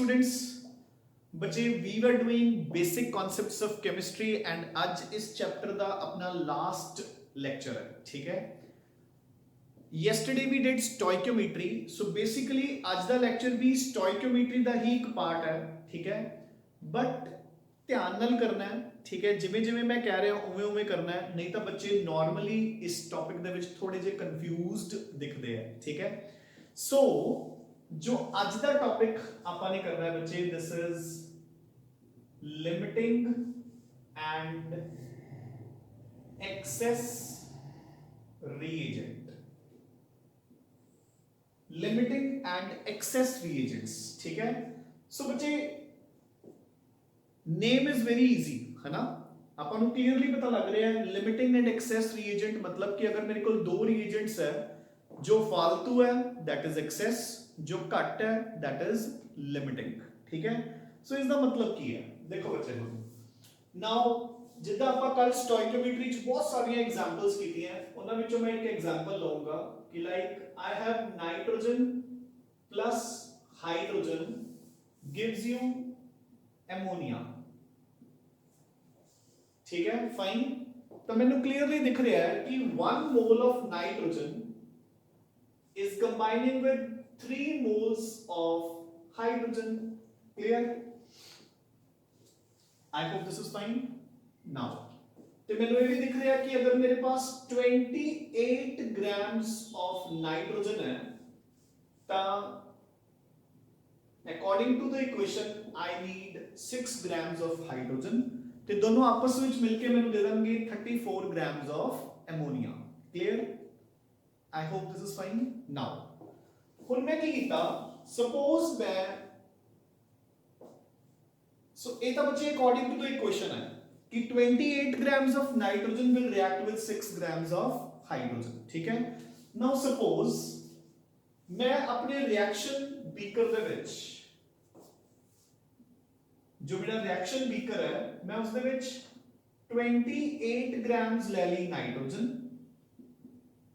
Students बच्चे we were doing basic concepts of chemistry and आज इस चैप्टर का अपना लास्ट लेक्चर है, ठीक है। yesterday we did stoichiometry, so basically आज ਦਾ लेक्चर भी stoichiometry ਦਾ ਹੀ ਇੱਕ ਪਾਰਟ ਹੈ, ठीक है। बट ध्यान नाल करना है, ठीक है। जिवें जिवें मैं कह रहा उवें उवें करना है, नहीं तो बच्चे नॉर्मली इस टॉपिक दे विच थोड़े जे कंफ्यूज्ड दिखते हैं, ठीक है। सो जो आज का टॉपिक आपाने करना है बच्चे, this is limiting and excess reagent, limiting and excess reagents, ठीक है। सो बच्चे नेम इज वेरी इजी है ना, अपन क्लियरली पता लग रहा है लिमिटिंग एंड एक्सेस reagent मतलब कि अगर मेरे को दो reagents है, जो फालतू है दैट इज एक्सेस, जो घट है दैट इज लिमिटिंग, ठीक है। सो इसका मतलब की है, देखो बच्चे नाउ जिद्दां आपां कल स्टोइकियोमेट्री च बहुत सारी एग्जांपल्स कीती हैं, उन्हां विचों मैं एक एग्जांपल लऊंगा कि like I have nitrogen plus hydrogen gives you ammonia, ठीक है, फाइन। तो मैंने क्लियरली दिख रहा है कि 1 mole of nitrogen is combining with 3 moles of hydrogen, clear? I hope this is fine. Now तो मैंने ये भी दिख रहा है कि अगर मेरे पास 28 grams of nitrogen है तो according to the equation I need 6 grams of hydrogen, तो दोनों आपस में मिलके मैंने दे देंगे 34 grams of ammonia, clear? I hope this is fine. Now हुन मैं की कीता, suppose मैं so ये तो बच्चे according to the equation है कि 28 grams of nitrogen will react with 6 grams of hydrogen, ठीक है। Now suppose मैं अपने रिएक्शन बीकर दे विच जो मेरा रिएक्शन बीकर है मैं उसदे विच 28 grams ले ली नाइट्रोजन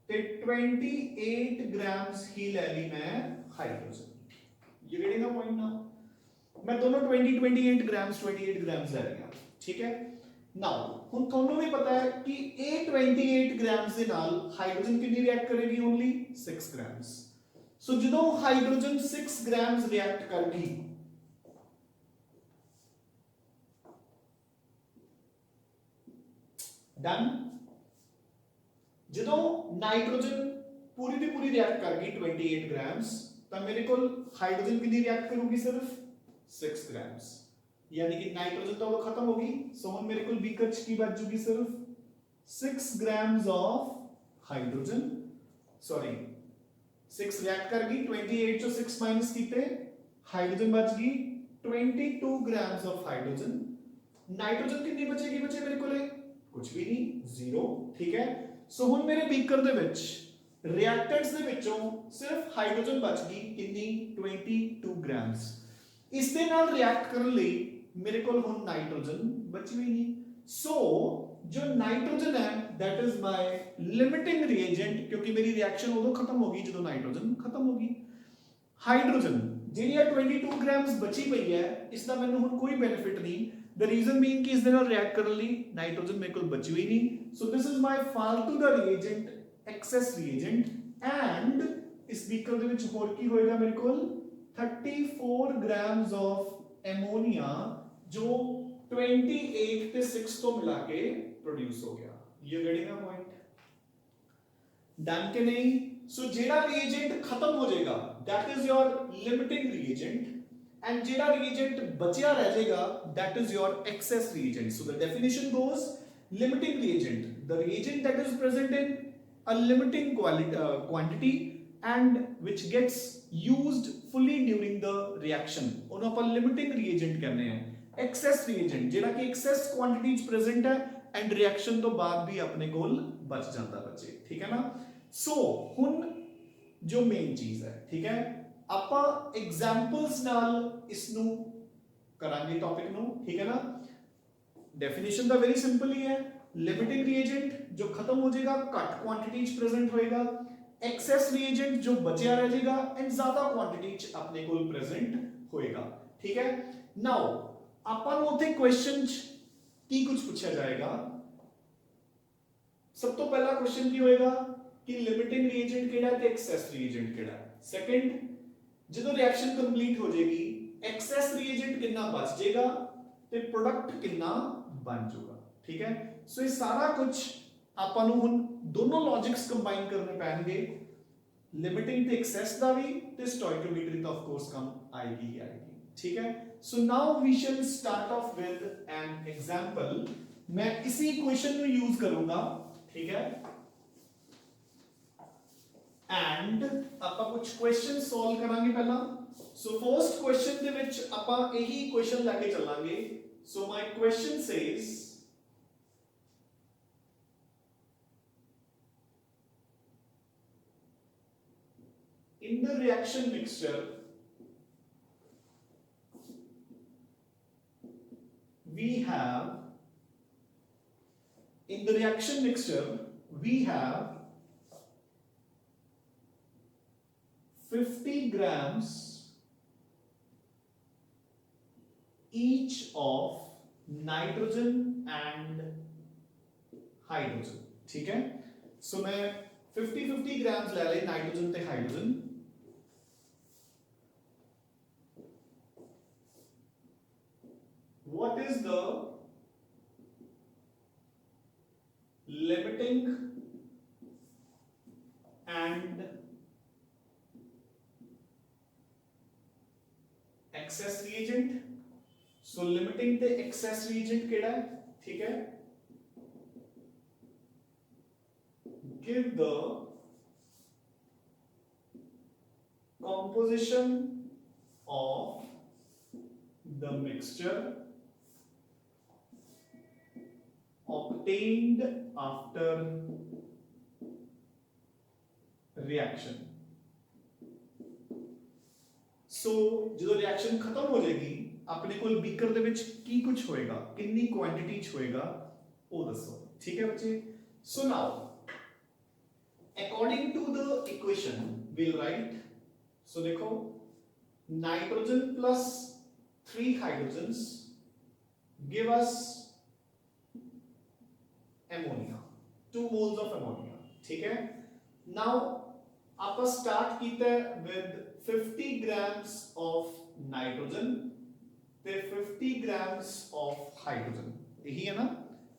ते 28 grams ही ले ली मैं हाइड्रोजन। ये गेटिंग द पॉइंट ना, मैं दोनों 28 grams ले लिया, ठीक है। नाउ हुन ਤੁਹਾਨੂੰ भी पता है कि ए 28 grams ਦੇ ਨਾਲ हाइड्रोजन कितनी रिएक्ट करेगी, ओनली 6 grams। सो ਜਦੋਂ हाइड्रोजन 6 grams रिएक्ट करगी डन, ਜਦੋਂ नाइट्रोजन पूरी दी पूरी रिएक्ट करगी 28 grams तो मेरे को हाइड्रोजन कितनी रिएक्ट करूंगी, सिर्फ 6 grams, यानी कि नाइट्रोजन तो वो खत्म होगी। सो हम मेरे को बीकर की बच जूगी सिर्फ 6 grams of hydrogen, sorry 6 react करगी 28 जो 6 माइनस कीते हाइड्रोजन बच गई 22 grams ऑफ हाइड्रोजन। नाइट्रोजन कितनी बचेगी बच्चे मेरे को, कुछ भी नहीं, 0, ठीक है। सो हुन मेरे बीकर दे विच रिएक्टेंट्स दे विचों सिर्फ हाइड्रोजन बच गई कितनी, 22 grams। इस दे नाल रिएक्ट करन लई मेरे को हुन नाइट्रोजन बची हुई नहीं। सो जो नाइट्रोजन है that is my limiting reagent, क्योंकि मेरी रिएक्शन उदों खत्म होगी जदों नाइट्रोजन खत्म होगी। हाइड्रोजन ਜਿਹੜੀ ਆ 22 grams बची पई है, इसका मैंने हुन कोई बेनिफिट नहीं, द रीजन बीइंग कि इस दे नाल रिएक्ट करन लई नाइट्रोजन मेरे को बची हुई नहीं। सो दिस इज माय फालतू दा रिएजेंट, एक्सेस रिएजेंट, एंड इस बीकर दे विच होर की होएगा मेरे को 34 grams ऑफ एमोनिया जो 28 ते 6 तो मिला के प्रोड्यूस हो गया। ये गेटिंग द पॉइंट, डन के नहीं। सो जेड़ा रिएजेंट खत्म हो जाएगा that is your limiting reagent, and जेड़ा रिएजेंट बचिया रह जाएगा that is your access reagent. So the definition goes limiting reagent, the reagent that is present in a limiting quantity and which gets used fully during the reaction, उन्होंने अपन limiting reagent कहने हैं। excess reagent जेड़ा कि excess quantity च present है and reaction तो बाद भी अपने कोल बच जाता बच्चे, ठीक है ना। सो हुन जो मेन चीज है, ठीक है, आपां एग्जांपल्स नाल इसनु करांगे टॉपिक नु, ठीक है ना। डेफिनेशन तो वेरी सिंपल ही है, लिमिटिंग रिएजेंट जो खत्म हो जाएगा घट क्वांटिटी च प्रेजेंट होएगा, एक्सेस रिएजेंट जो बचिया रह जाएगा एंड ज्यादा क्वांटिटी च अपने कोल प्रेजेंट होएगा। ठीक है। नाउ ਆਪਾਂ ਨੂੰ ਉੱਥੇ क्वेश्चन ਕੀ ਕੁਝ ਪੁੱਛਿਆ ਜਾਏਗਾ। ਸਭ ਤੋਂ ਪਹਿਲਾ क्वेश्चन ਕੀ ਹੋਏਗਾ ਕਿ ਲਿਮਿਟਿੰਗ ਰੀਏਜੈਂਟ ਕਿਹੜਾ ਤੇ ਐਕਸੈਸ ਰੀਏਜੈਂਟ ਕਿਹੜਾ। ਸੈਕੰਡ, ਜਦੋਂ ਰਿਐਕਸ਼ਨ ਕੰਪਲੀਟ ਹੋ ਜਾਏਗੀ ਐਕਸੈਸ ਰੀਏਜੈਂਟ ਕਿੰਨਾ ਬਚ ਜਾਏਗਾ ਤੇ ਪ੍ਰੋਡਕਟ ਕਿੰਨਾ ਬਣ ਜਾਊਗਾ। ਠੀਕ ਹੈ, ਸੋ ਇਹ ਸਾਰਾ ਕੁਝ ਆਪਾਂ ਨੂੰ ਹੁਣ ਦੋਨੋਂ ਲੌਜਿਕਸ ਕੰਬਾਈਨ ਕਰਨੇ ਪੈਣਗੇ, ਲਿਮਿਟਿੰਗ ਤੇ ਐਕਸੈਸ ਦਾ ਵੀ ਤੇ ਸਟੋਇਕਿयोमेट्री ਤਾਂ ਆਫ ਕੋਰਸ ਕੰਮ ਆਏਗੀ ਹੀ ਆਏਗੀ। ठीक है, so now we shall start off with an example। मैं इसी इक्वेशन को यूज करूंगा, ठीक है, एंड ਆਪਾਂ कुछ क्वेश्चन सॉल्व करांगे पहला। सो फर्स्ट क्वेश्चन ਦੇ ਵਿੱਚ ਆਪਾਂ ਇਹੀ ਇਕੁਏਸ਼ਨ ਲੈ ਕੇ ਚੱਲਾਂਗੇ। सो my question says in the reaction mixture we have, in the reaction mixture we have 50 grams each of nitrogen and hydrogen। ठीक है, सो मैं 50 ग्राम्स ले ले नाइट्रोजन ते hydrogen. What is the limiting and excess reagent? So limiting ते excess reagent केड़ा है, ठीक है। Give the composition of the mixture obtained after reaction। सो जो रिएक्शन खत्म हो जाएगी अपने को बीकर दे विच की कुछ होएगा, कितनी क्वांटिटी च होएगा वो दसो। ठीक है बच्चे, so now according to the equation we'll write, so देखो nitrogen plus 3 hydrogens give us ammonia, 2 moles of ammonia। ठीक है, नाउ आप स्टार्ट कीता विद 50 grams of nitrogen ते 50 grams of hydrogen, यही है ना।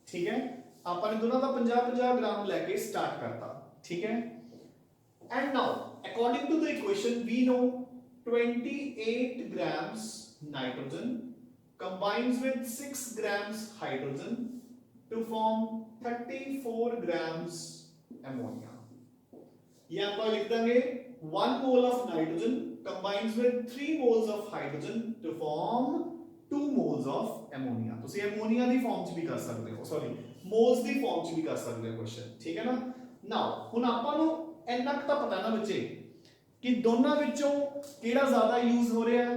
ठीक है, आपने दोनों का 50-50 ग्राम लेके स्टार्ट करता। ठीक है, and now according to the equation we know 28 grams nitrogen combines with 6 grams hydrogen to form 34 grams ammonia। ये आप लिख देंगे 1 mole of nitrogen combines with 3 moles of hydrogen to form 2 moles of ammonia। तो सी ammonia the form च भी कर सकते हो, सॉरी moles दी फॉर्म च भी कर सकते हो क्वेश्चन। ठीक है ना। नाउ हुन आपां नु इन्ना क तां पता ना बच्चे कि दोनों विचों केड़ा ज्यादा यूज हो रहा है,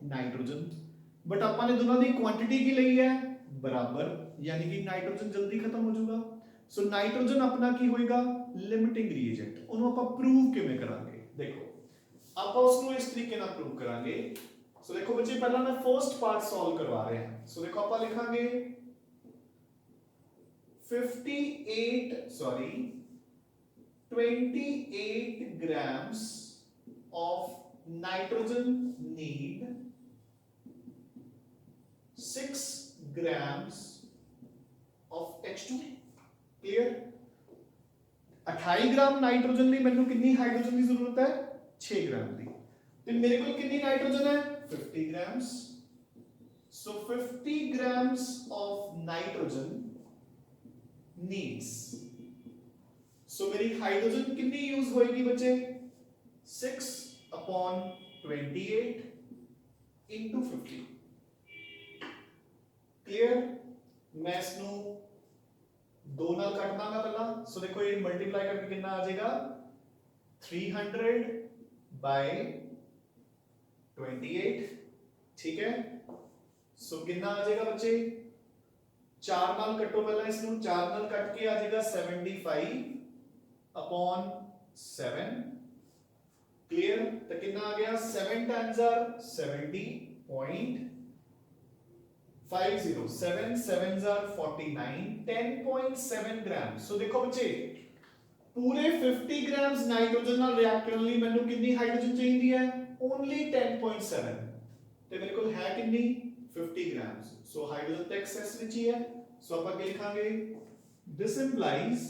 नाइट्रोजन, बट आपां ने दोनों दी क्वांटिटी की लई है बराबर, यानी कि नाइट्रोजन जल्दी खत्म हो जाएगा। सो नाइट्रोजन अपना की होएगा लिमिटिंग रिएजेंट। उन्होंने आप प्रूव किवें करांगे, देखो आप उसको इस तरीके ना प्रूव करांगे। सो देखो बच्चे पहला मैं फर्स्ट पार्ट सॉल्व करवा रहे हैं। सो देखो आप लिखांगे 28 grams of nitrogen need 6 grams of H2। Clear, 28 gram nitrogen ਲਈ ਮੈਨੂੰ ਕਿੰਨੀ ਹਾਈਡਰੋਜਨ ਦੀ ਜ਼ਰੂਰਤ ਹੈ, 6 ग्राम ਦੀ। ਤੇ ਮੇਰੇ ਕੋਲ ਕਿੰਨੀ ਨਾਈਟ੍ਰੋਜਨ ਹੈ, 50 grams। so 50 grams of nitrogen needs, so मेरी हाइड्रोजन कितनी यूज होएगी बच्चे, 6 upon 28 into 50। क्लियर, मैं इसनु 2 नाल कट दांगा पहला। सो देखो ये मल्टीप्लाई करके कितना आ जाएगा, 300 by 28। ठीक है, सो कितना आ जाएगा बच्चे, 4 नाल कटो पहला इसनु, 4 नाल कट के आ जाएगा 75 upon 7। क्लियर, तो कितना आ गया, 7 times are 70 10.50 7 sevens are 49 10.7 ग्राम सो देखो बच्चे पूरे 50 ग्राम्स नाइट्रोजन नाल रिएक्ट करने ਲਈ ਮੈਨੂੰ ਕਿੰਨੀ ਹਾਈਡਰੋਜਨ ਚਾਹੀਦੀ ਹੈ ਓਨਲੀ 10.7 ਤੇ ਮੇਰੇ ਕੋਲ ਹੈ ਕਿੰਨੀ 50 ग्राम्स सो हाइड्रोजन तो एक्सेस ਵਿੱਚ ਹੀ ਹੈ सो ਆਪਾਂ ਕੀ ਲਿਖਾਂਗੇ this implies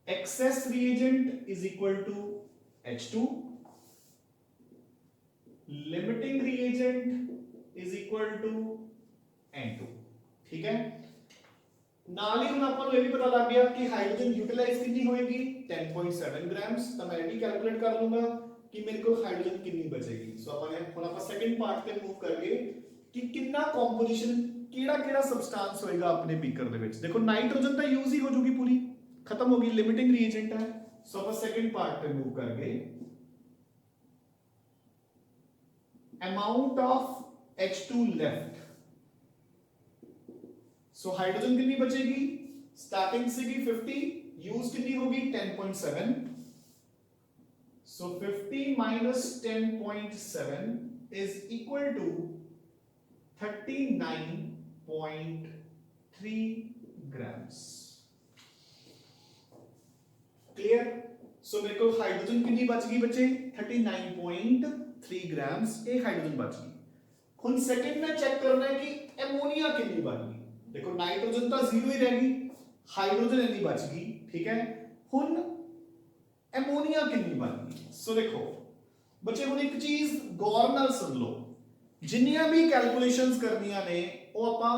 excess reagent is equal to H2 limiting reagent is equal to N2 ठीक है ਨਾਲ ਹੀ ਹੁਣ ਆਪਾਂ ਨੂੰ ਇਹ ਵੀ ਪਤਾ ਲੱਗ ਗਿਆ ਕਿ ਹਾਈਡਰੋਜਨ ਯੂਟਿਲਾਈਜ਼ ਕਿੰਨੀ ਹੋਏਗੀ 10.7 ਗ੍ਰਾਮਸ ਤਾਂ ਮੈਂ ਇਹ ਵੀ ਕੈਲਕੂਲੇਟ ਕਰ ਲੂੰਗਾ ਕਿ ਮੇਰੇ ਕੋਲ ਹਾਈਡਰੋਜਨ ਕਿੰਨੀ ਬਚੇਗੀ ਸੋ ਆਪਾਂ ਨੇ ਹੁਣ ਆਪਾਂ ਸੈਕੰਡ ਪਾਰਟ ਤੇ ਮੂਵ ਕਰਾਂਗੇ ਕਿ ਕਿੰਨਾ ਕੰਪੋਜੀਸ਼ਨ ਕਿਹੜਾ ਸਬਸਟੈਂਸ ਹੋਏਗਾ ਆਪਣੇ ਬੀਕਰ ਦੇ ਵਿੱਚ ਦੇਖੋ ਨਾਈਟ੍ਰੋਜਨ ਤਾਂ ਯੂਜ਼ ਹੀ ਹੋ ਜੂਗੀ ਪੂਰੀ खत्म होगी लिमिटिंग रिएजेंट है सो अब सेकंड पार्ट पे मूव करके amount of H2 left so hydrogen कितनी बचेगी स्टार्टिंग से की 50 यूज कितनी होगी 10.7 so 50 minus 10.7 is equal to 39.3 grams clear so मेरे को हाइड्रोजन कितनी बच गई बच्चे 39.3 ग्राम्स ये हाइड्रोजन बच गई हुन सेकंड में चेक करना है कि एमोनिया कितनी बन गई देखो नाइट्रोजन तो जीरो ही रह गई हाइड्रोजन इतनी बच गई ठीक है हुन एमोनिया कितनी बन गई सो देखो बच्चे हुन एक चीज गौर नाल सुन लो जिन्नियां भी कैलकुलेशंस करनियां ने वो आपां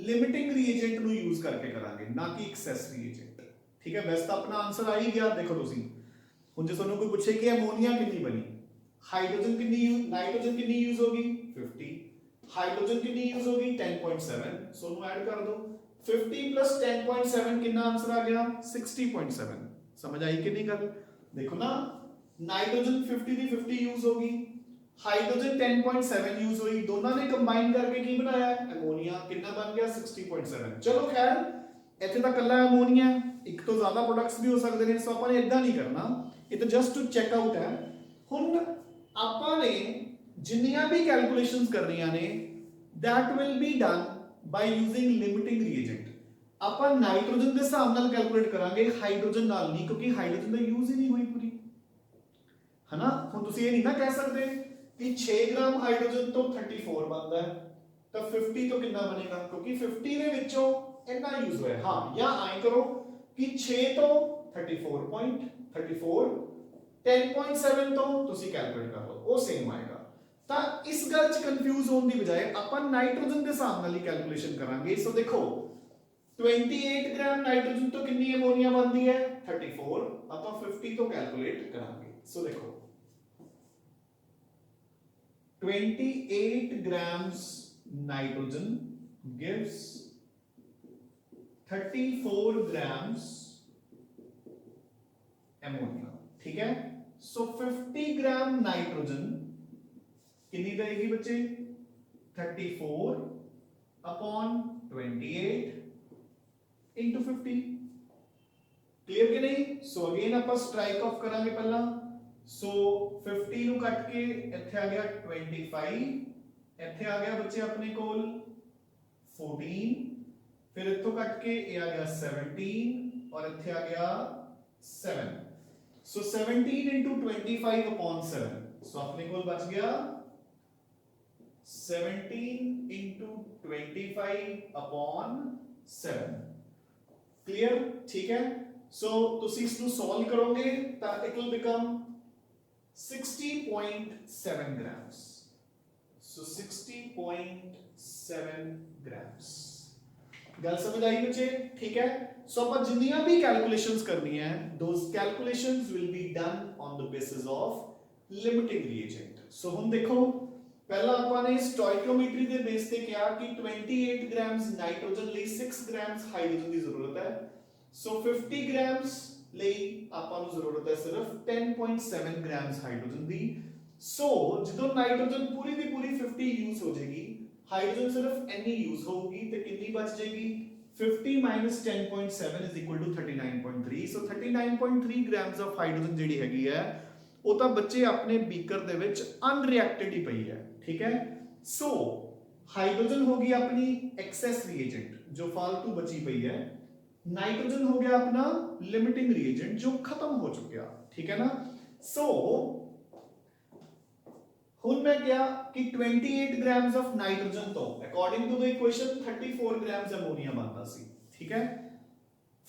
लिमिटिंग रिएजेंट नु यूज करके करांगे ना कि एक्सेस रिएजेंट ठीक है वैसे तो अपना आंसर आ ही गया देखो तुसी हुन जे ਤੁਹਾਨੂੰ ਕੋਈ ਪੁੱਛੇ ਕਿ ਐਮੋਨੀਆ ਕਿੰਨੀ ਬਣੀ हाइड्रोजन कितनी नाइट्रोजन कितनी यूज होगी 50 हाइड्रोजन कितनी यूज होगी 10.7 सो नु ऐड कर दो 50 प्लस 10.7 कितना आंसर आ गया 60.7 समझ आई कि नहीं गल देखो ना नाइट्रोजन 50 दी 50 यूज होगी हाइड्रोजन 10.7 यूज हुई दोनों ने कंबाइन करके की बनाया एमोनिया कितना बन गया 60.7 चलो खैर ਇੱਥੇ ਤਾਂ ਕੱਲਾ ਐਮੋਨੀਆ ਇੱਕ ਤੋਂ ਜ਼ਿਆਦਾ ਪ੍ਰੋਡਕਟਸ ਵੀ ਹੋ ਸਕਦੇ ਨੇ ਸੋ ਆਪਾਂ ਨੇ ਇਦਾਂ ਨਹੀਂ ਕਰਨਾ ਇਹ ਤਾਂ ਜਸਟ ਟੂ ਚੈੱਕ ਆਊਟ ਹੈ ਹੁਣ ਆਪਾਂ ਨੇ ਜਿੰਨੀਆਂ ਵੀ ਕੈਲਕੂਲੇਸ਼ਨਸ ਕਰਨੀਆਂ ਨੇ that will be done by using limiting reagent ਆਪਾਂ ਨਾਈਟ੍ਰੋਜਨ ਦੇ ਹਿਸਾਬ ਨਾਲ ਕੈਲਕੂਲੇਟ ਕਰਾਂਗੇ ਹਾਈਡਰੋਜਨ ਨਾਲ ਨਹੀਂ ਕਿਉਂਕਿ ਹਾਈਡਰੋਜਨ ਦਾ ਯੂਜ਼ ਹੀ ਨਹੀਂ ਹੋਈ ਪੂਰੀ ਹਨਾ ਹੁਣ ਤੁਸੀਂ ਇਹ ਨਹੀਂ ਨਾ ਕਹਿ ਸਕਦੇ ਕਿ 6 ਗ੍ਰਾਮ ਹਾਈਡਰੋਜਨ ਤੋਂ 34 ਬਣਦਾ ਹੈ ਤਾਂ 50 ਤੋਂ ਕਿੰਨਾ ਬਣੇਗਾ ਕਿਉਂਕਿ 50 ਦੇ ਵਿੱਚੋਂ इतना यूज हुआ है हां या आए करो कि 6 तो 34.34 10.7 तो ਤੁਸੀਂ ਕੈਲਕੂਲੇਟ ਕਰ ਲਓ ਉਹ ਸੇਮ ਆਏਗਾ ਤਾਂ ਇਸ ਗੱਲ ਚ ਕੰਫਿਊਜ਼ ਹੋਣ ਦੀ ਬਜਾਏ ਆਪਾਂ ਨਾਈਟ੍ਰੋਜਨ ਦੇ ਹਿਸਾਬ ਨਾਲ ਹੀ ਕੈਲਕੂਲੇਸ਼ਨ ਕਰਾਂਗੇ ਸੋ ਦੇਖੋ 28 ਗ੍ਰਾਮ ਨਾਈਟ੍ਰੋਜਨ ਤੋਂ ਕਿੰਨੀ ਐਮੋਨੀਆ ਬਣਦੀ ਹੈ 34 ਆਪਾਂ 50 ਤੋਂ ਕੈਲਕੂਲੇਟ ਕਰਾਂਗੇ ਸੋ ਦੇਖੋ 28 grams nitrogen gives 34 grams ammonia ठीक है सो 50 ग्राम नाइट्रोजन कितनी रहेगी बच्चे 34 अपॉन 28 into 50 क्लियर कि नहीं सो अगेन आप स्ट्राइक ऑफ करांगे पहला सो 50 ਨੂੰ ਕੱਟ ਕੇ ਇੱਥੇ ਆ ਗਿਆ 25 ਇੱਥੇ ਆ ਗਿਆ ਬੱਚੇ ਆਪਣੇ ਕੋਲ 14 फिर इतो कट के ये आ गया 17 और इथे आ गया 7 सो 17 into 25 upon 7 सो अपने को बच गया 17 into 25 upon 7 क्लियर ठीक है सो तुसी इसनु सॉल्व करोगे तो it will become 60.7 grams so 60.7 grams गल समझ आई बच्चे ठीक है सो अपन जिन्नियां भी कैलकुलेशंस करनी है those calculations will be done on the basis of limiting reagent so हुन देखो पहला अपन ने स्टोइकियोमेट्री दे बेस ते किया कि 28 ग्राम्स नाइट्रोजन ਲਈ 6 ग्राम्स हाइड्रोजन ਦੀ ਜ਼ਰੂਰਤ ਹੈ सो 50 ग्राम्स ਲਈ ਆਪਾਂ ਨੂੰ ਜ਼ਰੂਰਤ ਹੈ ਸਿਰਫ 10.7 ग्राम्स हाइड्रोजन ਦੀ सो ਜਦੋਂ ਨਾਈਟ੍ਰੋਜਨ ਪੂਰੀ ਦੀ ਪੂਰੀ 50 ਯੂਜ਼ ਹੋ ਜਾਏਗੀ हाइड्रोजन सिर्फ एनी यूज होगी तो कितनी बच जाएगी 50 minus 10.7 is equal to 39.3 so 39.3 grams of hydrogen JD हैगी है ਉਹ ਤਾਂ ਬੱਚੇ ਆਪਣੇ ਬੀਕਰ ਦੇ ਵਿੱਚ ਅਨਰਿਐਕਟਡ ਹੀ ਪਈ ਹੈ, ਠੀਕ ਹੈ। ਸੋ हाइड्रोजन होगी अपनी एक्सेस रिएजेंट जो फालतू बची पई है, नाइट्रोजन हो गया अपना लिमिटिंग रिएजेंट जो खत्म हो चुका, ठीक है ना। सो हुन मैं क्या कि 28 ग्राम्स ऑफ नाइट्रोजन तो according to the equation 34 grams ammonia बनता सी, ठीक है।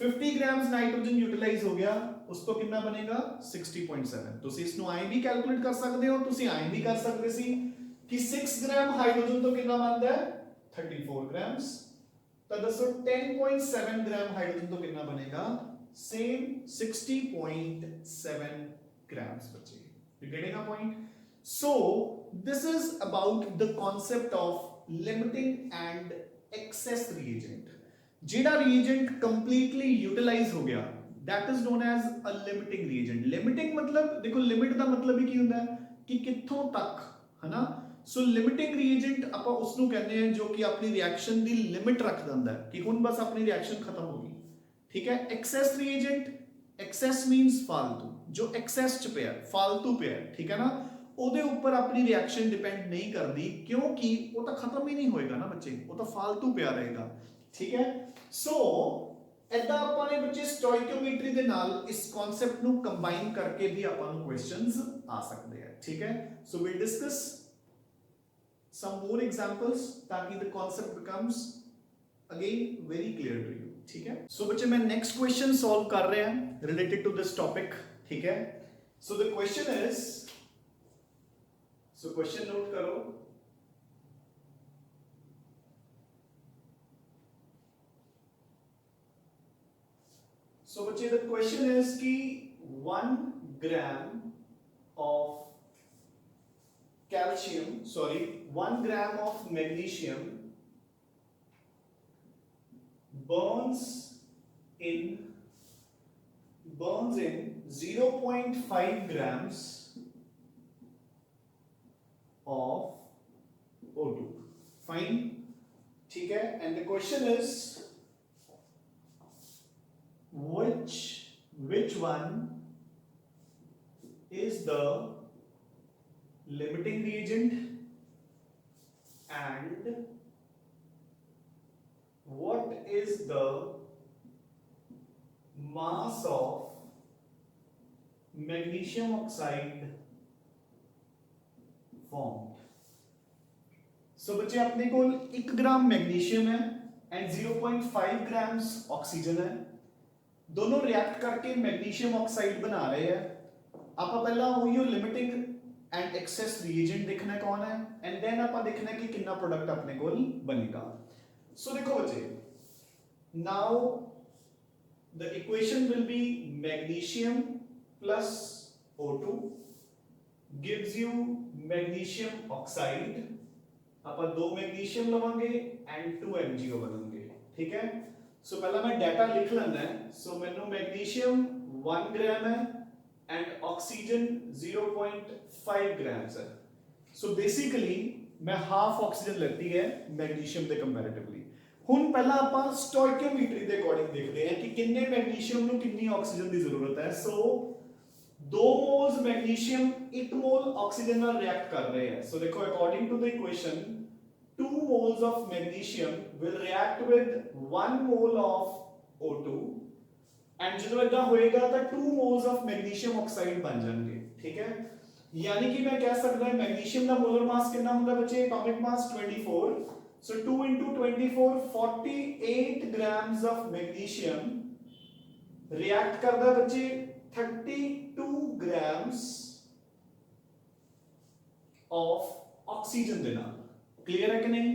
50 ग्राम्स नाइट्रोजन यूटिलाइज हो गया, उस तो कितना बनेगा 60.7। तुसी इसनु आए भी कैलकुलेट कर सकते हो, तुसी आए भी कर सकते सी कि 6 ग्राम हाइड्रोजन तो कितना बनता है 34 ग्राम्स, तो दसो 10.7 ग्राम हाइड्रोजन तो कितना बनेगा सेम 60.7 ग्राम्स बचे। You getting a point. So this is about the concept of limiting and excess reagent. जेड़ा रिएजेंट कंप्लीटली यूटिलाइज हो गया that is known as a limiting reagent. Limiting मतलब देखो लिमिट का मतलब ही की हुंदा है कि कित्थों तक, है ना। सो लिमिटिंग रिएजेंट ਆਪਾਂ ਉਸ ਨੂੰ ਕਹਿੰਦੇ ਆ ਜੋ ਕਿ ਆਪਣੀ ਰਿਐਕਸ਼ਨ ਦੀ ਲਿਮਿਟ ਰੱਖ ਦਿੰਦਾ ਹੈ ਕਿ ਹੁਣ ਬਸ ਆਪਣੀ ਰਿਐਕਸ਼ਨ ਖਤਮ ਹੋ ਗਈ, ਠੀਕ ਹੈ। ਐਕਸੈਸ ਰਿएजेंट, ਐਕਸੈਸ ਮੀਨਸ ਫालतू, ਜੋ ਐਕਸੈਸ ਚ ਪਿਆ ਫालतू ਪਿਆ, ਠੀਕ ਹੈ ਨਾ, ਉਹਦੇ ਉੱਪਰ ਆਪਣੀ ਰਿਐਕਸ਼ਨ ਡਿਪੈਂਡ ਨਹੀਂ ਕਰਦੀ ਕਿਉਂਕਿ ਉਹ ਤਾਂ ਖਤਮ ਹੀ ਨਹੀਂ ਹੋਏਗਾ ਨਾ ਬੱਚੇ, ਉਹ ਤਾਂ ਫालतू ਪਿਆ ਰਹੇਗਾ, ਠੀਕ ਹੈ। ਸੋ ਇਦਾਂ ਆਪਾਂ ਨੇ ਬੱਚੇ ਸਟੋਇਕਿਓਮੈਟਰੀ ਦੇ ਨਾਲ ਇਸ ਕਨਸੈਪਟ ਨੂੰ ਕੰਬਾਈਨ ਕਰਕੇ ਵੀ ਆਪਾਂ ਨੂੰ ਕੁਐਸਚਨਸ ਆ ਸਕਦੇ ਆ, ਠੀਕ ਹੈ। So we'll discuss some more examples ताकि the concept becomes again very clear to you, ठीक है। so बच्चे मैं next question solve कर रहे हैं related to this topic, ठीक है। so the question is, so question note करो, so बच्चे the question is कि 1 gram of calcium, sorry 1 gram of magnesium burns in 0.5 grams of O2, fine, ठीक है। and the question is which one is the limiting reagent and what is the mass of magnesium oxide formed। so बच्चे अपने को 1 ग्राम magnesium है and 0.5 grams oxygen है, दोनों react करके magnesium oxide बना रहे हैं। आप पहला वही लिमिटिंग एंड एक्सेस रिएजेंट देखना है कौन है एंड देन आप देखना है कि कितना प्रोडक्ट अपने को बनेगा। सो देखो बच्चे, now the equation will be magnesium plus O2 gives you magnesium oxide. आप 2 मैग्नीशियम लवांगे एंड 2 MgO बनेंगे, ठीक है। सो पहला मैं डाटा लिख लेना है। सो मैंने मैग्नीशियम 1 ग्राम है एंड ऑक्सीजन 0.5 ग्राम्स है। सो बेसिकली मैं हाफ ऑक्सीजन लेती है मैग्नीशियम ਦੇ ਕੰਪੈਰੀਟਿਵਲੀ। ਹੁਣ ਪਹਿਲਾਂ ਆਪਾਂ ਸਟੋਇਕਿਓਮੈਟਰੀ ਦੇ ਅਕੋਰਡਿੰਗ ਦੇਖਦੇ ਹਾਂ ਕਿ ਕਿੰਨੇ ਮੈਗਨੀਸ਼ੀਅਮ ਨੂੰ ਕਿੰਨੀ ਆਕਸੀਜਨ ਦੀ ਜ਼ਰੂਰਤ ਹੈ। So 2 moles magnesium 1 mole oxygen ਨਾਲ ਰਿਐਕਟ ਕਰ ਰਹੇ ਹੈ। ਸੋ ਦੇਖੋ according to the equation 2 moles of magnesium will react with 1 mole of O2 and ਜਦੋਂ ਇਦਾਂ ਹੋਏਗਾ ਤਾਂ 2 moles of magnesium oxide ਬਣ ਜਾਣਗੇ, ਠੀਕ ਹੈ। यानी कि मैं कह सकता है मैग्नीशियम का मोलर मास कितना होता है बच्चे, atomic mass 24। So 2 into 24 48 grams of magnesium react करता है बच्चे 32 grams of oxygen ਦੇ ਨਾਲ। क्लियर है कि नहीं।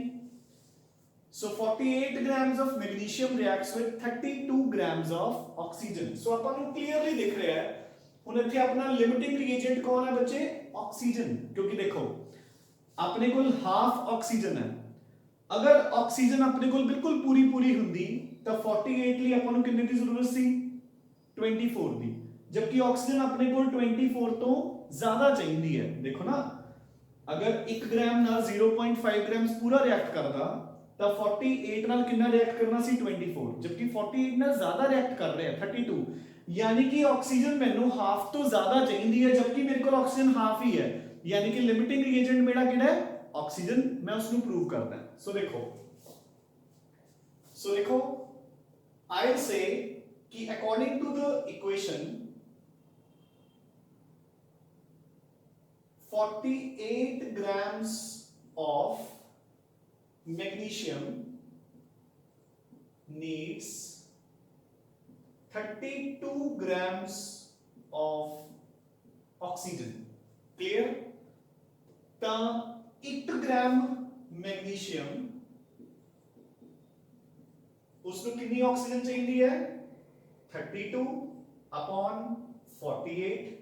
so 48 grams of magnesium reacts with 32 grams of oxygen। so ਆਪਾਂ ਨੂੰ clearly दिख रहा है ਹੁਣ ਇੱਥੇ ਆਪਣਾ ਲਿਮਿਟਿੰਗ ਰਿਏਜੈਂਟ ਕੌਣ ਹੈ ਬੱਚੇ, ਆਕਸੀਜਨ। ਕਿਉਂਕਿ ਦੇਖੋ ਆਪਣੇ ਕੋਲ ਹਾਫ ਆਕਸੀਜਨ ਹੈ, ਅਗਰ ਆਕਸੀਜਨ ਆਪਣੇ ਕੋਲ ਬਿਲਕੁਲ ਪੂਰੀ ਹੁੰਦੀ ਤਾਂ 48 ਲਈ ਆਪਾਂ ਨੂੰ ਕਿੰਨੇ ਦੀ ਜ਼ਰੂਰਤ ਸੀ 24 ਦੀ, ਜਦਕਿ ਆਕਸੀਜਨ ਆਪਣੇ ਕੋਲ 24 ਤੋਂ ਜ਼ਿਆਦਾ ਚਾਹੀਦੀ ਹੈ। ਦੇਖੋ ਨਾ अगर 1 ग्राम ਨਾਲ 0.5 ग्राम्स पूरा रिएक्ट करता ਤਾਂ 48 ਨਾਲ ਕਿੰਨਾ ਰਿਐਕਟ ਕਰਨਾ ਸੀ 24, जबकि 48 ਨਾਲ ਜ਼ਿਆਦਾ ਰਿਐਕਟ ਕਰ ਰਿਹਾ 32 यानी कि ऑक्सीजन मैनू हाफ तो ज्यादा चाहिए है, जबकि मेरे को ऑक्सीजन हाफ ही है, यानी कि लिमिटिंग रिएजेंट मेरा किहड़ा है ऑक्सीजन। मैं उसको प्रूव करना है। सो देखो आई से कि according to the equation 48 grams of magnesium needs 32 grams of oxygen। Clear? ता 1 ग्राम मैग्नीशियम उसको कितनी ऑक्सीजन चाहिए है 32 अपॉन 48।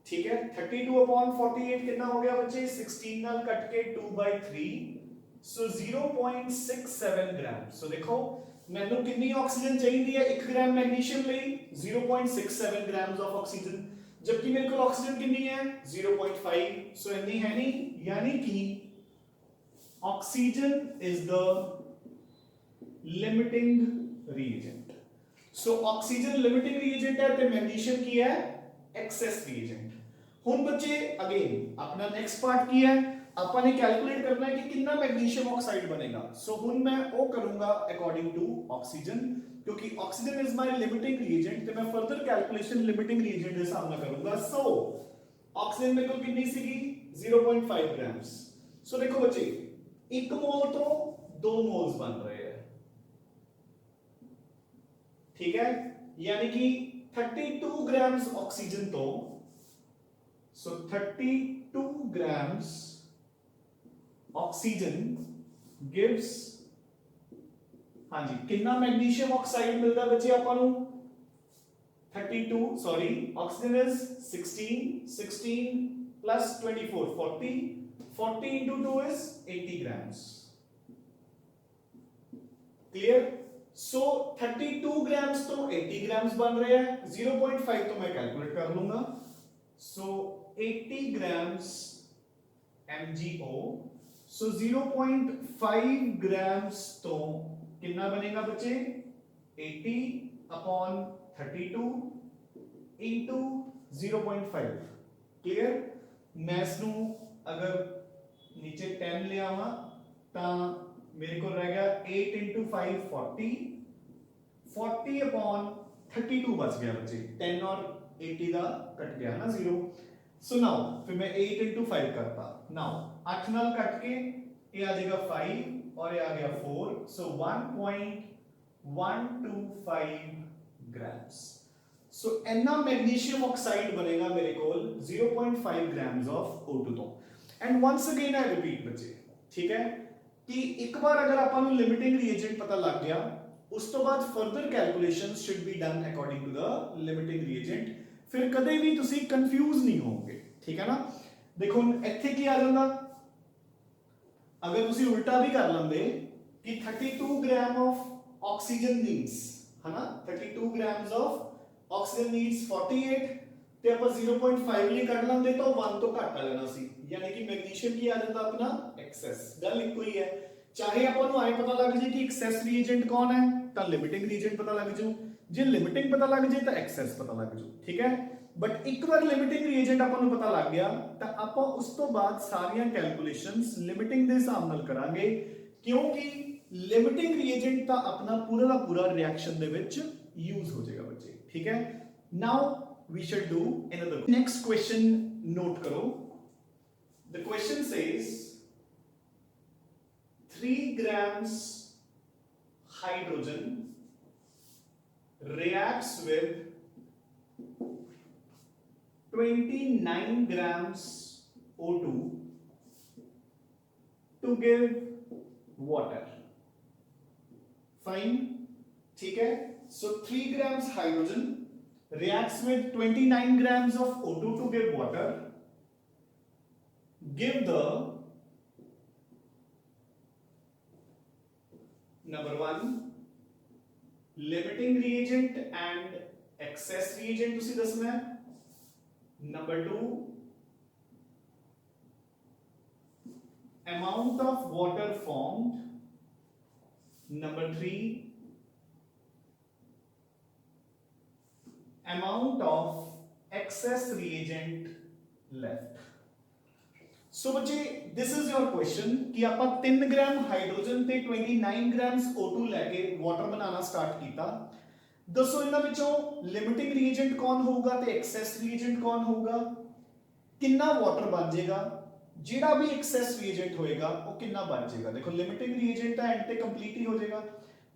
ठीक है, 32 अपॉन 48 कितना हो गया बच्चे 16 नाल कट के 2/3, सो 0.67 ग्राम। सो देखो मैंने कितनी ऑक्सीजन चाहिए है 1 ग्राम मैग्नीशियम ਲਈ 0.67 ग्राम्स ऑफ ऑक्सीजन, जबकि मेरे को ऑक्सीजन कितनी है 0.5, सो इतनी है नहीं, यानी कि oxygen is the limiting reagent. So oxygen limiting reagent है तो मैग्नीशियम की है एक्सेस रिएजेंट। हुन बच्चे अगेन अपना नेक्स्ट पार्ट की है, अपन ने कैलकुलेट करना है कि कितना मैग्नीशियम ऑक्साइड बनेगा। सो हुन मैं वो करूंगा अकॉर्डिंग टू ऑक्सीजन, क्योंकि oxygen is my limiting reagent, तो मैं फर्दर कैलकुलेशन लिमिटिंग रिएजेंट के सामना करूंगा। सो ऑक्सीजन मेरे को कितनी सीगी 0.5 ग्राम्स। सो देखो बच्चे 1 मोल तो 2 मोल्स बन रहे हैं, ठीक है, यानी कि 32 ग्राम्स ऑक्सीजन तो, सो 32 ग्राम्स ऑक्सीजन गिव्स, हाँ जी, कितना मैग्नीशियम ऑक्साइड मिलता है बच्चे अपन को 32, sorry oxygen is 16 plus 24 40 into 2 is 80 grams। Clear? So 32 grams तो 80 ग्राम्स बन रहे हैं, 0.5 तो मैं कैलकुलेट कर लूंगा। सो 80 ग्राम्स MgO, सो 0.5 ग्राम्स तो कितना बनेगा बच्चे 80 अपॉन 32 इंटू 0.5। क्लियर? मैं इसनू अगर नीचे 10 ले आवा ता मेरे को रह गया 8 into 5 40 अपॉन 32 बच गया बच्चे, 10 और 80 का कट गया ना 0। सो नाउ फिर मैं 8 into 5 करता, नाउ 8 नाल कट के ये आ जाएगा 5 और ये आ गया 4, सो 1.125 ग्राम्स। सो इतना मैग्नीशियम ऑक्साइड बनेगा मेरे को 0.5 ग्राम्स ऑफ O2 तो। And once again I repeat बच्चे, ठीक है, कि एक बार अगर अपन लिमिटिंग रिएजेंट पता लग गया उस तो बाद further calculations should be done according to the limiting reagent, फिर कदे भी तुसी कंफ्यूज नहीं होगे, ठीक है ना। देखो ਇੱਥੇ ਕੀ ਆ ਜਾਂਦਾ, अगर तुसी उल्टा भी कर लेंदे कि 32 ग्राम ऑफ ऑक्सीजन नीड्स, है ना, 32 ग्राम्स ऑफ ऑक्सीजन नीड्स 48 ਤੇ ਆਪਾਂ 0.5 ਲਈ ਕੱਢ ਲਾਂਦੇ ਤਾਂ 1 ਤੋਂ ਘੱਟ ਆ ਜਾਣਾ ਸੀ, ਯਾਨੀ ਕਿ ਮੈਗਨੀਸ਼ੀਅਮ ਕੀ ਆ ਜਾਂਦਾ ਆਪਣਾ ਐਕਸੈਸ। ਗੱਲ ਇੱਕੋ ਹੀ ਹੈ, ਚਾਹੇ ਆਪਾਂ ਨੂੰ ਆਏ ਪਤਾ ਲੱਗ ਜੇ ਕਿ ਐਕਸੈਸ ਰੀਏਜੈਂਟ ਕੌਣ ਹੈ ਤਾਂ ਲਿਮਿਟਿੰਗ ਰੀਏਜੈਂਟ ਪਤਾ ਲੱਗ ਜੂ, ਜੇ ਲਿਮਿਟਿੰਗ ਪਤਾ ਲੱਗ ਜੇ ਤਾਂ ਐਕਸੈਸ ਪਤਾ ਲੱਗ ਜੂ, ਠੀਕ ਹੈ। ਬਟ ਇੱਕ ਵਾਰ ਲਿਮਿਟਿੰਗ ਰੀਏਜੈਂਟ ਆਪਾਂ ਨੂੰ ਪਤਾ ਲੱਗ ਗਿਆ ਤਾਂ ਆਪਾਂ ਉਸ ਤੋਂ ਬਾਅਦ ਸਾਰੀਆਂ ਕੈਲਕੂਲੇਸ਼ਨਸ ਲਿਮਿਟਿੰਗ ਦੇ ਹਿਸਾਬ ਨਾਲ ਕਰਾਂਗੇ, ਕਿਉਂਕਿ ਲਿਮਿਟਿੰਗ ਰੀਏਜੈਂਟ ਤਾਂ ਆਪਣਾ ਪੂਰਾ ਦਾ ਪੂਰਾ ਰਿਐਕਸ਼ਨ ਦੇ ਵਿੱਚ यूज हो जाएगा बच्चे, ठीक है। Now we shall do another next question, note karo, the question says 3 grams hydrogen reacts with 29 grams O2 to give water। fine, ठीक है। So 3 grams hydrogen reacts with 29 grams of O2 to give water। Give the number 1 limiting reagent and excess reagent तुसी दसना है, number 2 amount of water formed, number 3 amount of excess reagent left. सो बच्चे this is your question कि आप 3 gram hydrogen ते 29 grams O2 लेके water बनाना start किया। दसो इन्हां विचों लिमिटिंग रिएजेंट कौन होगा ते एक्सेस रिएजेंट कौन होगा, कितना वाटर बन जाएगा, जिहड़ा भी एक्सेस रिएजेंट होएगा वो कितना बन जाएगा। देखो लिमिटिंग रिएजेंट ता एंड ते कंप्लीट ही हो जाएगा,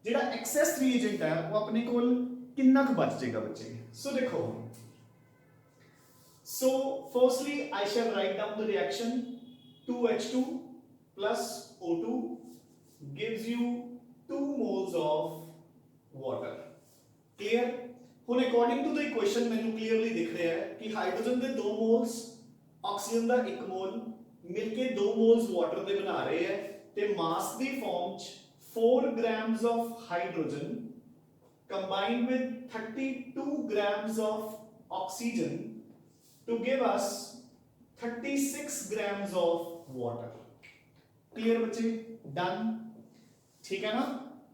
जिहड़ा एक्सेस रिएजेंट है वो अपने कोल कितना क बच जाएगा बच्चे। सो देखो, so firstly I shall write down the reaction 2H2 plus O2 gives you 2 moles of water. Clear? ਹੁਣ according to the equation ਮੈਨੂੰ clearly ਦਿਖ ਰਿਹਾ ਹੈ ਕਿ ਹਾਈਡਰੋਜਨ ਦੇ 2 moles, ਆਕਸੀਜਨ ਦਾ 1 mole ਮਿਲ ਕੇ 2 moles water ਦੇ ਬਣਾ ਰਹੇ ਹੈ ਤੇ ਮਾਸ ਦੀ ਫਾਰਮ ਚ 4 grams of hydrogen combined with 32 grams of oxygen to give us 36 grams of water. Clear बच्चे? Done. ठीक है ना?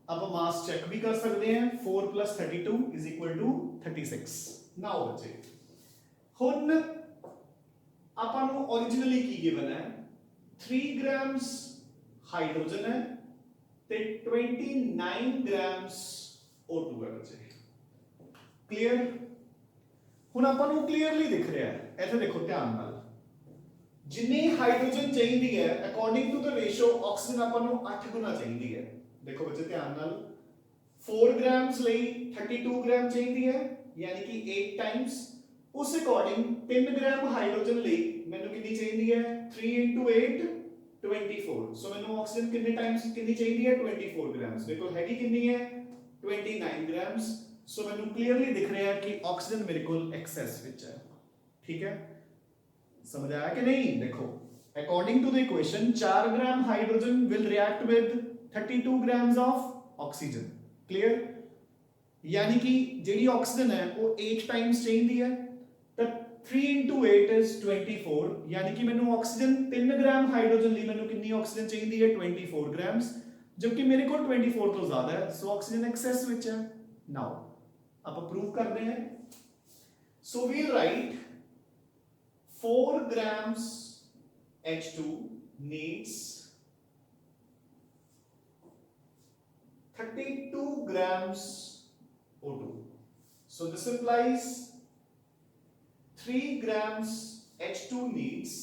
अब मास चेक भी कर सकते हैं, 4 plus 32 is equal to 36. Now बच्चे, हुन ਆਪਾਂ ਨੂੰ originally ਕੀ given है 3 grams हाइड्रोजन है ते 29 grams O2 है बच्चे। Clear? ਹੁਣ ਆਪਾਂ ਨੂੰ ਕਲੀਅਰਲੀ ਦਿਖ ਰਿਹਾ ਹੈ, ਇੱਥੇ ਦੇਖੋ ਧਿਆਨ ਨਾਲ, ਜਿੰਨੀ ਹਾਈਡਰੋਜਨ ਚਾਹੀਦੀ ਹੈ according to the ratio oxygen ਆਪਾਂ ਨੂੰ 8 ਗੁਣਾ ਚਾਹੀਦੀ ਹੈ। ਦੇਖੋ ਬੱਚੇ ਧਿਆਨ ਨਾਲ, 4 ਗ੍ਰਾਮਸ ਲਈ 32 ਗ੍ਰਾਮ ਚਾਹੀਦੀ ਹੈ ਯਾਨੀ ਕਿ 8 ਟਾਈਮਸ। ਉਸ ਅਕੋਰਡਿੰਗ 3 ਗ੍ਰਾਮ ਹਾਈਡਰੋਜਨ ਲਈ ਮੈਨੂੰ ਕਿੰਨੀ ਚਾਹੀਦੀ ਹੈ 3 into 8 24। ਸੋ ਮੈਨੂੰ ਆਕਸੀਜਨ ਕਿੰਨੇ ਟਾਈਮਸ ਕਿੰਨੀ ਚਾਹੀਦੀ ਹੈ 24 ਗ੍ਰਾਮਸ। ਦੇਖੋ ਹੈਗੀ ਕਿੰਨੀ ਹੈ 29 ਗ੍ਰਾਮਸ। सो मैंने क्लियरली दिख रहा है कि ऑक्सीजन मेरे को एक्सेस विच है। ठीक है, समझ आया कि नहीं? देखो according to the equation 4 gram hydrogen will react with 32 grams of oxygen. Clear? यानी कि जेडी ऑक्सीजन है वो 8 टाइम्स चाहिए है, तो 3 into 8 is 24, यानी कि मैंने ऑक्सीजन 3 ग्राम हाइड्रोजन ली मैंने कितनी ऑक्सीजन चाहिए है 24 ग्राम्स, जबकि मेरे को 24 तो ज्यादा है, सो ऑक्सीजन एक्सेस विच है। नाउ अब प्रूव करते हैं। So we'll write 4 grams H2 needs 32 grams O2. So this implies 3 grams H2 needs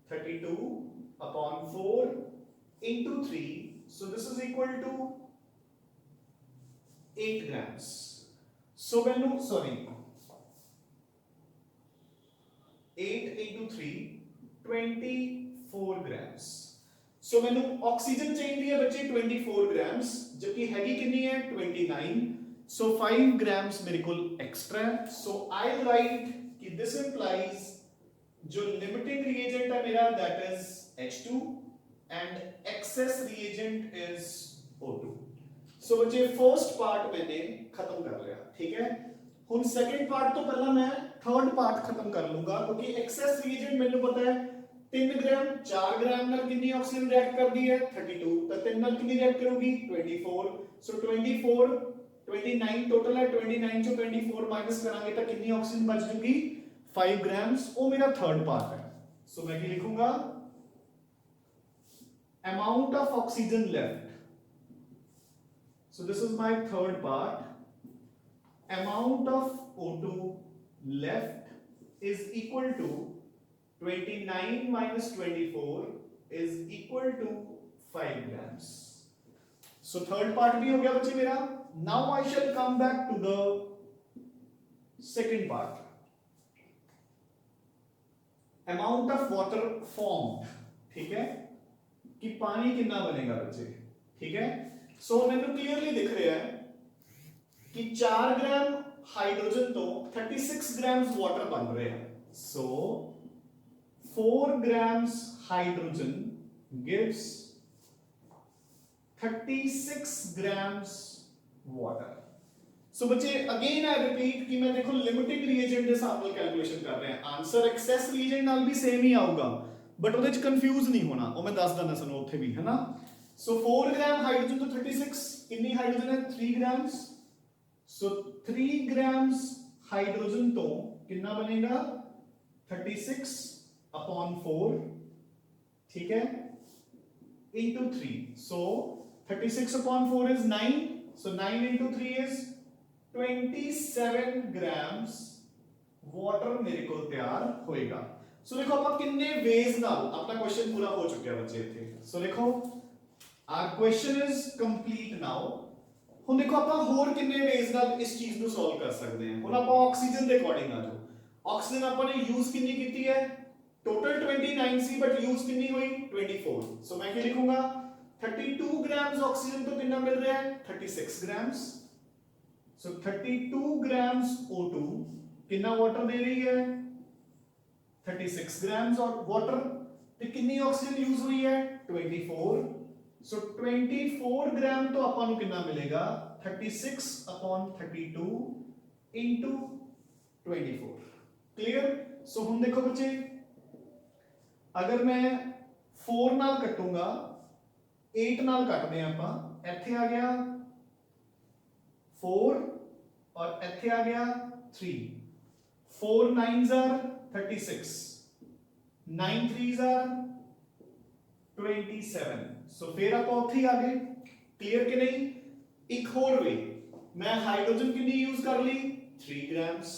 32 upon 4 into 3. So this is equal to 8 grams. So मैंने 8 into 3 24 grams. So मैंने oxygen चाहिए है बच्चे 24 grams, जबकि हैगी कितनी है 29. So 5 grams मेरे को एक्स्ट्रा है. So I'll write कि this implies जो limiting reagent है मेरा that is H2 and excess reagent is O2. सो बच्चे फर्स्ट पार्ट मैंने खत्म कर लिया। ठीक है, हुन सेकंड पार्ट तो पहला मैं थर्ड पार्ट खत्म कर लूंगा, क्योंकि एक्सेस रिएजेंट मैंने पता है 3 ग्राम 4 ग्राम नाल कितनी ऑक्सीजन रिएक्ट कर दी है 32, तो 3 नाल कितनी रिएक्ट करूंगी 24। सो 24 29 टोटल है, 29 से 24 माइनस करांगे तो कितनी ऑक्सीजन बच जूगी 5 ग्राम्स। वो मेरा थर्ड पार्ट है। सो मैं क्या लिखूंगा amount of oxygen left. So this is my third part. Amount of O2 left is equal to 29 minus 24 is equal to 5 grams. So third part भी हो गया बच्चे मेरा। Now I shall come back to the second part. Amount of water formed, ठीक है, कि पानी कितना बनेगा बच्चे। ठीक है, सो मैंने क्लियरली दिख रहा है कि 4 ग्राम हाइड्रोजन तो 36 ग्राम्स वाटर बन रहे हैं। सो 4 grams hydrogen gives 36 grams water. So बच्चे अगेन आई रिपीट कि मैं देखो लिमिटिंग रिएजेंट के साथ कैलकुलेशन कर रहे हैं, आंसर एक्सेस रिएजेंट नाल भी सेम ही आऊगा, बट ਉਹਦੇ ਚ कंफ्यूज नहीं होना, ਉਹ ਮੈਂ ਦੱਸ ਦਿੰਦਾ ਸਾਨੂੰ ਉੱਥੇ ਵੀ, है ना। So 4 ग्राम हाइड्रोजन तो 36, कितनी हाइड्रोजन है 3 grams, सो 3 ग्राम्स हाइड्रोजन तो कितना बनेगा 36/4, ठीक है, into 3. So 36/4 is 9. So 9 into 3 is 27 grams water मेरे को तैयार होएगा. सो देखो आप कितने वेज नाल अपना क्वेश्चन पूरा हो चुका है बच्चे इथे. सो देखो our question is complete now. ਹੁਣ ਦੇਖੋ ਆਪਾਂ ਹੋਰ ਕਿੰਨੇ ਵੇਜ਼ ਨਾਲ ਇਸ ਚੀਜ਼ ਨੂੰ ਸੋਲਵ ਕਰ ਸਕਦੇ ਹਾਂ. ਹੁਣ ਆਪਾਂ ਆਕਸੀਜਨ ਦੇ ਅਕੋਰਡਿੰਗ ਆ ਜਾਓ. ਆਕਸੀਜਨ ਆਪਾਂ ਨੇ ਯੂਜ਼ ਕਿੰਨੀ ਕੀਤੀ ਹੈ, टोटल 29 सी बट यूज कितनी हुई 24. सो मैं क्या लिखूंगा 32 ग्राम्स ऑक्सीजन तो कितना मिल रहा है 36 ग्राम्स. सो 32 ग्राम्स O2 कितना वाटर दे रही है 36 ग्राम्स और वाटर ते कितनी ऑक्सीजन यूज हुई है 24. सो 24 ग्राम तो अपन को कितना मिलेगा 36/32 into 24. क्लियर. सो हम देखो बच्चे अगर मैं 4 नाल कटूंगा 8 नाल कटते हैं ਆਪਾਂ ਇੱਥੇ ਆ ਗਿਆ 4 और ਇੱਥੇ आ गया 3. 4 9s are 36, 9 3s are 27. सो फिर आप ਉੱਥੇ आ गए. क्लियर कि नहीं. एक और वे मैं हाइड्रोजन कितनी यूज कर ली 3 ग्राम्स.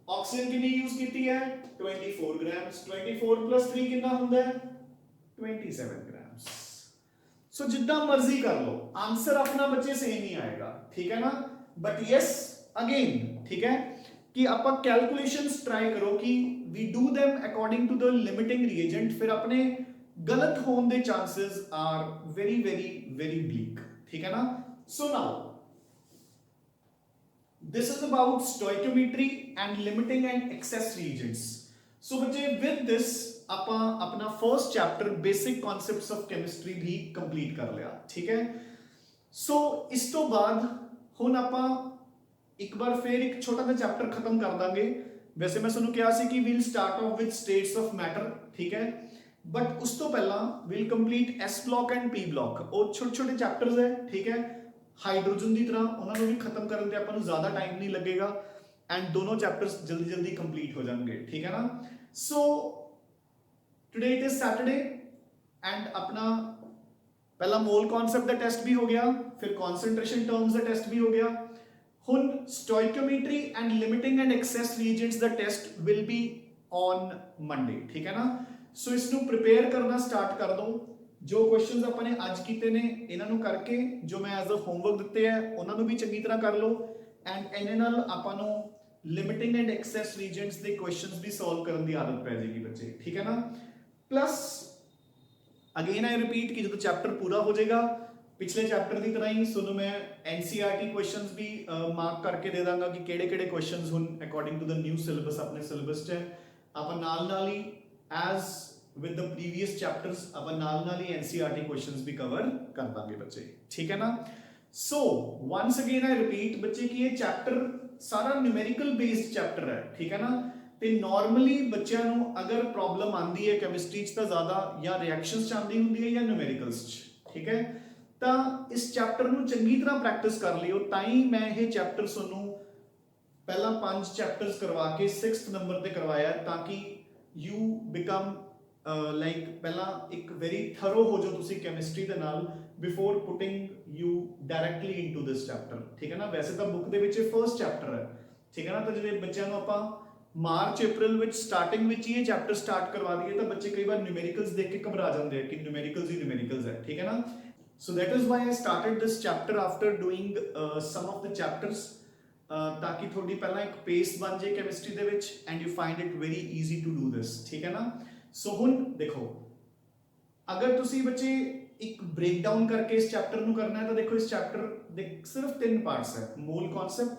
ऑक्सीजन कितनी यूज की है 24 ग्राम्स. 24 प्लस 3 कितना होता है 27 ग्राम्स. सो जितना मर्जी कर लो आंसर अपना बच्चे सेम ही आएगा, ठीक है ना. बट यस अगेन ठीक है कि आप कैलकुलेशंस ट्राई करो कि we do them according to the limiting reagent. फिर अपने गलत होने के chances are very very very bleak, ठीक है ना. So now this is about stoichiometry and limiting and excess reagents. So बच्चे with this ਆਪਾਂ अपना first chapter basic concepts of chemistry भी कंप्लीट कर लिया, ठीक है. सो इस तो बाद ਹੁਣ ਆਪਾਂ ਇੱਕ ਵਾਰ ਫੇਰ ਇੱਕ ਛੋਟਾ ਜਿਹਾ ਚੈप्टर ਖਤਮ ਕਰ ਦਾਂਗੇ. ਵੈਸੇ ਮੈਂ ਤੁਹਾਨੂੰ ਕਿਹਾ ਸੀ ਕਿ we'll start off with states of matter, ਠੀਕ ਹੈ. ਬਟ ਉਸ ਤੋਂ ਪਹਿਲਾਂ we'll complete S block and P block. ਉਹ ਛੋਟੇ ਛੋਟੇ ਚੈप्टर्स ਹੈ, ठीक है. ਹਾਈਡਰੋਜਨ ਦੀ ਤਰ੍ਹਾਂ ਉਹਨਾਂ ਨੂੰ ਵੀ ਖਤਮ ਕਰਨ ਤੇ ਆਪਾਂ ਨੂੰ ਜ਼ਿਆਦਾ ਟਾਈਮ ਨਹੀਂ ਲੱਗੇਗਾ ਐਂਡ ਦੋਨੋਂ ਚੈप्टर्स ਜਲਦੀ ਜਲਦੀ ਕੰਪਲੀਟ ਹੋ ਜਾਣਗੇ, ਠੀਕ ਹੈ ਨਾ. So today it is Saturday and ਆਪਣਾ ਪਹਿਲਾ ਮੋਲ ਕਨਸੈਪਟ ਦਾ ਟੈਸਟ ਵੀ ਹੋ ਗਿਆ, ਫਿਰ ਕਨਸੈਂਟ੍ਰੇਸ਼ਨ ਟਰਮਸ ਦਾ ਟੈਸਟ ਵੀ ਹੋ ਗਿਆ. ਹੁਣ stoichiometry and limiting and excess reagents ਦਾ test will be on Monday, ਠੀਕ ਹੈ ਨਾ. ਸੋ ਇਸ ਨੂੰ ਪ੍ਰਿਪੇਅਰ ਕਰਨਾ ਸਟਾਰਟ ਕਰ ਦੋ. ਜੋ ਕੁਐਸਚਨਸ ਆਪਾਂ ਨੇ ਅੱਜ ਕੀਤੇ ਨੇ ਇਹਨਾਂ ਨੂੰ ਕਰਕੇ ਜੋ ਮੈਂ ਐਜ਼ ਅ ਹੋਮਵਰਕ ਦਿੱਤੇ ਆ ਉਹਨਾਂ ਨੂੰ ਵੀ ਚੰਗੀ ਤਰ੍ਹਾਂ ਕਰ ਲਓ ਐਂਡ ਇਹਨਾਂ ਨਾਲ ਆਪਾਂ ਨੂੰ ਲਿਮਿਟਿੰਗ ਐਂਡ ਐਕਸੈਸ ਰੀਜੈਂਟਸ ਦੇ ਕੁਐਸਚਨਸ ਵੀ ਸੋਲਵ ਕਰਨ ਦੀ ਆਦਤ ਪੈ ਜਾਏਗੀ ਬੱਚੇ, ਠੀਕ ਹੈ ਨਾ. ਪਲੱਸ ਅਗੇਨ ਆਈ ਰਿਪੀਟ ਕਿ ਜਦੋਂ ਚੈਪਟਰ ਪੂਰਾ ਹੋ ਜਾਏਗਾ ਪਿਛਲੇ ਚੈਪਟਰ ਦੀ ਤਰ੍ਹਾਂ ਹੀ ਤੁਹਾਨੂੰ ਮੈਂ ਐਨਸੀਈਆਰਟੀ ਕੁਐਸਚਨਸ ਵੀ ਮਾਰਕ ਕਰਕੇ ਦੇ ਦਾਂਗਾ ਕਿ ਕਿਹੜੇ ਕਿਹੜੇ ਕੁਐਸਚਨਸ ਹੁਣ according to the new syllabus ਆਪਣੇ ਸਿਲੇਬਸ 'ਚ ਆਪਾਂ ਨਾਲ ਹੀ as with the previous chapters अपन नाल ही NCERT questions भी cover कर देंगे बच्चे, ठीक है ना. so once again I repeat बच्चे कि ये chapter सारा numerical based chapter है, ठीक है ना. ते normally बच्चों ਨੂੰ अगर problem आंदी है chemistry च ਤਾਂ ਜ਼ਿਆਦਾ ਜਾਂ reactions ਚ ਆਂਦੀ ਹੁੰਦੀ ਹੈ ਜਾਂ numericals ਚ, ਠੀਕ ਹੈ. ਤਾਂ ਇਸ chapter ਨੂੰ ਚੰਗੀ ਤਰ੍ਹਾਂ ਪ੍ਰੈਕਟਿਸ ਕਰ ਲਿਓ ਤਾਂ ਹੀ ਮੈਂ ਇਹ chapter ਤੁਹਾਨੂੰ ਪਹਿਲਾਂ 5 chapters ਕਰਵਾ ਕੇ 6th ਨੰਬਰ ਤੇ ਕਰਵਾਇਆ ਤਾਂ ਕਿ you become ਲਾਈਕ ਪਹਿਲਾਂ ਇੱਕ ਵੈਰੀ ਥਰੋ ਹੋ ਜਾਓ ਤੁਸੀਂ ਕੈਮਿਸਟਰੀ ਦੇ ਨਾਲ before putting you directly into this chapter, ਠੀਕ ਹੈ ਨਾ. ਵੈਸੇ ਤਾਂ ਬੁੱਕ ਦੇ ਵਿੱਚ ਇਹ ਫਰਸਟ ਚੈਪਟਰ ਹੈ, ਠੀਕ ਹੈ ਨਾ. ਤਾਂ ਜਿਹੜੇ ਬੱਚਿਆਂ ਨੂੰ ਆਪਾਂ ਮਾਰਚ ਅਪ੍ਰੈਲ ਵਿੱਚ ਸਟਾਰਟਿੰਗ ਵਿੱਚ ਹੀ ਇਹ ਚੈਪਟਰ ਸਟਾਰਟ ਕਰਵਾ ਦਈਏ ਤਾਂ ਬੱਚੇ ਕਈ ਵਾਰ ਨਿਊਮੈਰੀਕਲਸ ਦੇਖ ਕੇ ਘਬਰਾ ਜਾਂਦੇ ਆ ਕਿ ਨਿਊਮੈਰੀਕਲਸ ਹੀ ਨਿਊਮੈਰੀਕਲਸ ਹੈ, ਠੀਕ ਹੈ ਨਾ. So that is why I started this chapter after doing some of the chapters ਤਾਂ ਕਿ ਤੁਹਾਡੀ ਪਹਿਲਾਂ ਇੱਕ ਪੇਸ ਬਣ ਜਾਏ ਕੈਮਿਸਟਰੀ ਦੇ ਵਿੱਚ and you find it very easy to do this, ਠੀਕ ਹੈ ਨਾ. ਸੋ ਹੁਣ ਦੇਖੋ ਅਗਰ ਤੁਸੀਂ ਬੱਚੇ ਇੱਕ ਬ੍ਰੇਕਡਾਊਨ ਕਰਕੇ ਇਸ ਚੈਪਟਰ ਨੂੰ ਕਰਨਾ ਹੈ ਤਾਂ ਦੇਖੋ ਇਸ ਚੈਪਟਰ ਦੇ ਸਿਰਫ 3 ਪਾਰਟਸ ਹੈ, mole concept,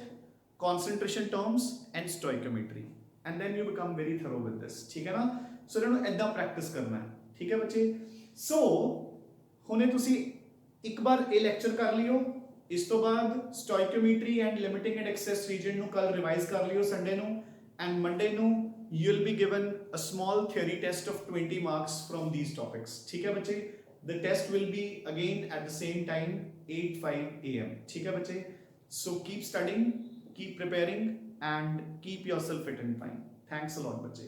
concentration terms and stoichiometry and then you become very thorough with this, ਠੀਕ ਹੈ ਨਾ. ਸੋ ਇਹਨਾਂ ਨੂੰ ਏਦਾਂ ਪ੍ਰੈਕਟਿਸ ਕਰਨਾ ਹੈ, ਠੀਕ ਹੈ ਬੱਚੇ. ਸੋ ਹੁਣੇ ਤੁਸੀਂ ਇੱਕ ਵਾਰ ਇਹ ਲੈਕਚਰ ਕਰ ਲਿਓ, ਇਸ ਤੋਂ ਬਾਅਦ ਸਟੋਇਕਿਓਮੈਟਰੀ and limiting and access reason ਨੂੰ ਕੱਲ ਰਿਵਾਈਜ਼ ਕਰ ਲਿਓ ਸੰਡੇ ਨੂੰ ਐਂਡ ਮੰਡੇ ਨੂੰ you'll be given a small theory test of 20 marks from these topics, ठीक है बच्चे. The test will be again at the same time 8:05 AM, ठीक है बच्चे. So keep studying, keep preparing and keep yourself fit and fine. Thanks a lot बच्चे.